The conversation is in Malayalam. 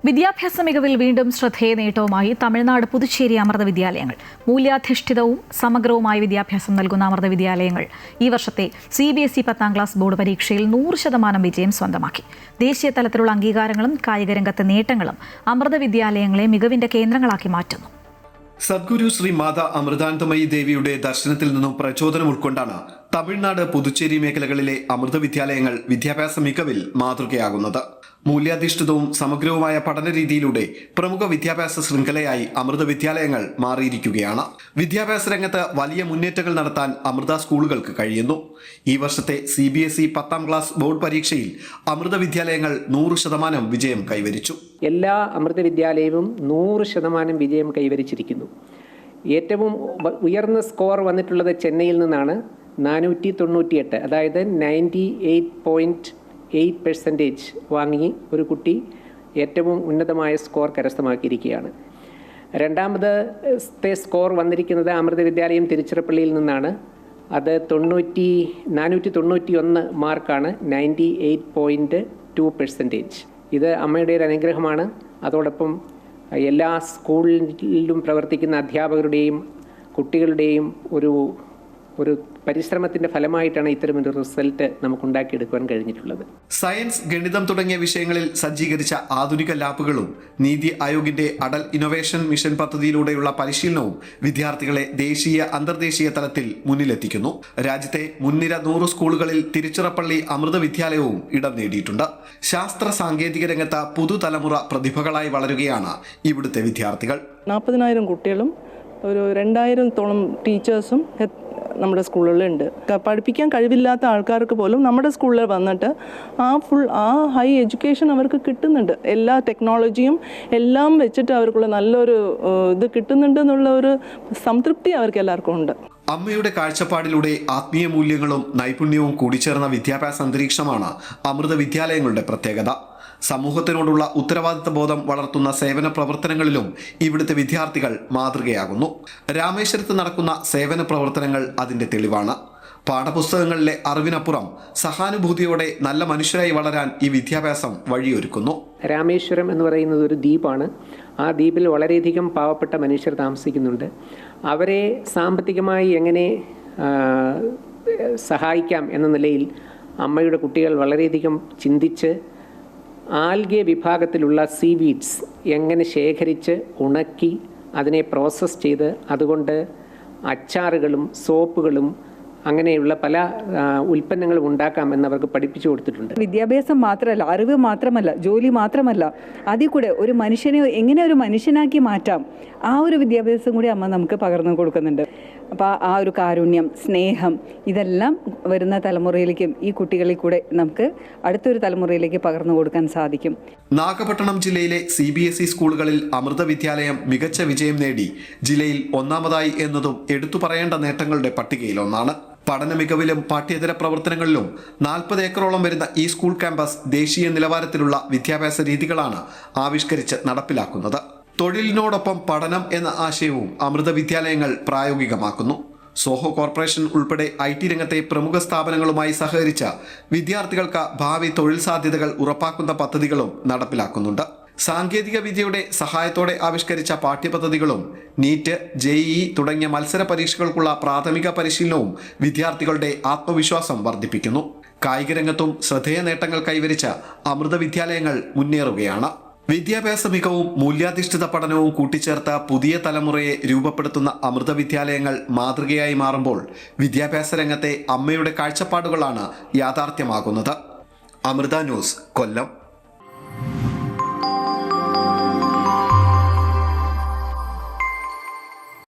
വിദ്യാഭ്യാസ മികവിൽ വീണ്ടും ശ്രദ്ധേയ നേട്ടവുമായി തമിഴ്നാട് പുതുച്ചേരി അമൃത വിദ്യാലയങ്ങൾ. മൂല്യാധിഷ്ഠിതവും സമഗ്രവുമായ വിദ്യാഭ്യാസം നൽകുന്ന അമൃത വിദ്യാലയങ്ങൾ ഈ വർഷത്തെ CBSE 10ാം ക്ലാസ് ബോർഡ് പരീക്ഷയിൽ 100% വിജയം സ്വന്തമാക്കി. ദേശീയ തലത്തിലുള്ള അംഗീകാരങ്ങളും കായികരംഗത്തെ നേട്ടങ്ങളും അമൃത വിദ്യാലയങ്ങളെ മികവിന്റെ കേന്ദ്രങ്ങളാക്കി മാറ്റുന്നു. സദ്ഗുരു ശ്രീ മാതാ അമൃതാനന്ദമയി ദേവിയുടെ ദർശനത്തിൽ നിന്നും പ്രചോദനം ഉൾക്കൊണ്ടാണ് തമിഴ്നാട് പുതുച്ചേരി മേഖലകളിലെ അമൃത വിദ്യാലയങ്ങൾ വിദ്യാഭ്യാസ മികവിൽ മാതൃകയാകുന്നത്. മൂല്യാധിഷ്ഠിതവും സമഗ്രവുമായ പഠന രീതിയിലൂടെ പ്രമുഖ വിദ്യാഭ്യാസ ശൃംഖലയായി അമൃത വിദ്യാലയങ്ങൾ മാറിയിരിക്കുകയാണ്. വിദ്യാഭ്യാസ രംഗത്ത് വലിയ മുന്നേറ്റങ്ങൾ നടത്താൻ അമൃത സ്കൂളുകൾക്ക് കഴിയുന്നു. ഈ വർഷത്തെ CBSE 10ാം ക്ലാസ് ബോർഡ് പരീക്ഷയിൽ അമൃത വിദ്യാലയങ്ങൾ 100% വിജയം കൈവരിച്ചു. എല്ലാ അമൃത വിദ്യാലയവും 100% വിജയം കൈവരിച്ചിരിക്കുന്നു. ഏറ്റവും ഉയർന്ന സ്കോർ വന്നിട്ടുള്ളത് ചെന്നൈയിൽ നിന്നാണ്. 498, അതായത് 98.8% വാങ്ങി ഒരു കുട്ടി ഏറ്റവും ഉന്നതമായ സ്കോർ കരസ്ഥമാക്കിയിരിക്കുകയാണ്. രണ്ടാമത്തെ സ്കോർ വന്നിരിക്കുന്നത് അമൃത വിദ്യാലയം തിരുച്ചിറപ്പള്ളിയിൽ നിന്നാണ്. അത് 491 മാർക്കാണ്, 98.2%. ഇത് അമ്മയുടെ ഒരു അനുഗ്രഹമാണ്. അതോടൊപ്പം എല്ലാ സ്കൂളിലും പ്രവർത്തിക്കുന്ന അധ്യാപകരുടെയും കുട്ടികളുടെയും ഒരു പരിശ്രമത്തിന്റെ ഫലമായിട്ടാണ് ഇത്തരമൊരു റിസൾട്ട് നമുക്ക് ഉണ്ടാക്കിയെടുക്കുവാൻ കഴിഞ്ഞിട്ടുള്ളത്. സയൻസ്, ഗണിതം തുടങ്ങിയ വിഷയങ്ങളിൽ സജ്ജീകരിച്ച ആധുനിക ലാബുകളും നീതി ആയോഗിന്റെ അടൽ ഇന്നൊവേഷൻ മിഷൻ പദ്ധതിയിലൂടെയുള്ള പരിശീലനവും വിദ്യാർത്ഥികളെ ദേശീയ അന്തർദേശീയ തലത്തിൽ മുന്നിലെത്തിക്കുന്നു. രാജ്യത്തെ മുൻനിര 100 സ്കൂളുകളിൽ തിരുച്ചിറപ്പള്ളി അമൃത വിദ്യാലയവും ഇടം നേടിയിട്ടുണ്ട്. ശാസ്ത്ര സാങ്കേതിക രംഗത്ത് പുതുതലമുറ പ്രതിഭകളായി വളരുകയാണ് ഇവിടുത്തെ വിദ്യാർത്ഥികൾ. 40,000 കുട്ടികളും ഒരു 2,000-ഓളം ടീച്ചേഴ്സും നമ്മുടെ സ്കൂളുകളിലുണ്ട്. പഠിപ്പിക്കാൻ കഴിവില്ലാത്ത ആൾക്കാർക്ക് പോലും നമ്മുടെ സ്കൂളിൽ വന്നിട്ട് ആ ഹൈ എഡ്യൂക്കേഷൻ അവർക്ക് കിട്ടുന്നുണ്ട്. എല്ലാ ടെക്നോളജിയും എല്ലാം വെച്ചിട്ട് അവർക്കുള്ള നല്ലൊരു ഇത് കിട്ടുന്നുണ്ട് എന്നുള്ള ഒരു സംതൃപ്തി അവർക്ക് എല്ലാവർക്കും ഉണ്ട്. അമ്മയുടെ കാഴ്ചപ്പാടിലൂടെ ആത്മീയ മൂല്യങ്ങളും നൈപുണ്യവും കൂടിച്ചേർന്ന വിദ്യാഭ്യാസ അന്തരീക്ഷമാണ് അമൃത വിദ്യാലയങ്ങളുടെ പ്രത്യേകത. സമൂഹത്തിനോടുള്ള ഉത്തരവാദിത്ത ബോധം വളർത്തുന്ന സേവന പ്രവർത്തനങ്ങളിലും ഇവിടുത്തെ വിദ്യാർത്ഥികൾ മാതൃകയാകുന്നു. രാമേശ്വരത്ത് നടക്കുന്ന സേവന പ്രവർത്തനങ്ങൾ അതിന്റെ തെളിവാണ്. പാഠപുസ്തകങ്ങളിലെ അറിവിനപ്പുറം സഹാനുഭൂതിയോടെ നല്ല മനുഷ്യരായി വളരാൻ ഈ വിദ്യാഭ്യാസം വഴിയൊരുക്കുന്നു. രാമേശ്വരം എന്ന് പറയുന്നത് ഒരു ദ്വീപാണ്. ആ ദ്വീപിൽ വളരെയധികം പാവപ്പെട്ട മനുഷ്യർ താമസിക്കുന്നുണ്ട്. അവരെ സാമ്പത്തികമായി എങ്ങനെ സഹായിക്കാം എന്ന നിലയിൽ അമ്മയുടെ കുട്ടികൾ വളരെയധികം ചിന്തിച്ച് ആൽഗെ വിഭാഗത്തിലുള്ള സീവീഡ്സ് എങ്ങനെ ശേഖരിച്ച് ഉണക്കി അതിനെ പ്രോസസ്സ് ചെയ്ത് അതുകൊണ്ട് അച്ചാറുകളും സോപ്പുകളും അങ്ങനെയുള്ള പല ഉൽപ്പന്നങ്ങളും ഉണ്ടാക്കാം എന്നവർക്ക് പഠിപ്പിച്ചു കൊടുത്തിട്ടുണ്ട്. വിദ്യാഭ്യാസം മാത്രമല്ല, അറിവ് മാത്രമല്ല, ജോലി മാത്രമല്ല, അതിൽ കൂടെ ഒരു മനുഷ്യനെ എങ്ങനെ ഒരു മനുഷ്യനാക്കി മാറ്റാം, ആ ഒരു വിദ്യാഭ്യാസം കൂടി അമ്മ നമുക്ക് പകർന്നു കൊടുക്കുന്നുണ്ട്. അപ്പോൾ ആ ഒരു കാരുണ്യം, സ്നേഹം, ഇതെല്ലാം വരുന്ന തലമുറയിലേക്കും ഈ കുട്ടികളിൽ കൂടെ നമുക്ക് അടുത്തൊരു തലമുറയിലേക്ക് പകർന്നു കൊടുക്കാൻ സാധിക്കും. നാഗപട്ടണം ജില്ലയിലെ CBSE സ്കൂളുകളിൽ അമൃത വിദ്യാലയം മികച്ച വിജയം നേടി ജില്ലയിൽ ഒന്നാമതായി എന്നതും എടുത്തു പറയേണ്ട നേട്ടങ്ങളുടെ പട്ടികയിൽ ഒന്നാണ്. പഠന മികവിലും പാഠ്യേതര പ്രവർത്തനങ്ങളിലും 40 ഏക്കറോളം വരുന്ന ഈ സ്കൂൾ ക്യാമ്പസ് ദേശീയ നിലവാരത്തിലുള്ള വിദ്യാഭ്യാസ രീതികളാണ് ആവിഷ്കരിച്ച് നടപ്പിലാക്കുന്നത്. തൊഴിലിനോടൊപ്പം പഠനം എന്ന ആശയവും അമൃത വിദ്യാലയങ്ങൾ പ്രായോഗികമാക്കുന്നു. സോഹോ കോർപ്പറേഷൻ ഉൾപ്പെടെ IT രംഗത്തെ പ്രമുഖ സ്ഥാപനങ്ങളുമായി സഹകരിച്ച വിദ്യാർത്ഥികൾക്ക് ഭാവി തൊഴിൽ സാധ്യതകൾ ഉറപ്പാക്കുന്ന പദ്ധതികളും നടപ്പിലാക്കുന്നുണ്ട്. സാങ്കേതിക വിദ്യയുടെ സഹായത്തോടെ ആവിഷ്കരിച്ച പാഠ്യപദ്ധതികളും നീറ്റ്, JEE തുടങ്ങിയ മത്സര പരീക്ഷകൾക്കുള്ള പ്രാഥമിക പരിശീലനവും വിദ്യാർത്ഥികളുടെ ആത്മവിശ്വാസം വർദ്ധിപ്പിക്കുന്നു. കായിക രംഗത്തും ശ്രദ്ധേയ നേട്ടങ്ങൾ കൈവരിച്ച അമൃത വിദ്യാലയങ്ങൾ മുന്നേറുകയാണ്. വിദ്യാഭ്യാസ മികവും മൂല്യാധിഷ്ഠിത പഠനവും കൂട്ടിച്ചേർത്ത പുതിയ തലമുറയെ രൂപപ്പെടുത്തുന്ന അമൃത വിദ്യാലയങ്ങൾ മാതൃകയായി മാറുമ്പോൾ വിദ്യാഭ്യാസ രംഗത്തെ അമ്മയുടെ കാഴ്ചപ്പാടുകളാണ് യാഥാർത്ഥ്യമാകുന്നത്. അമൃത ന്യൂസ്, കൊല്ലം.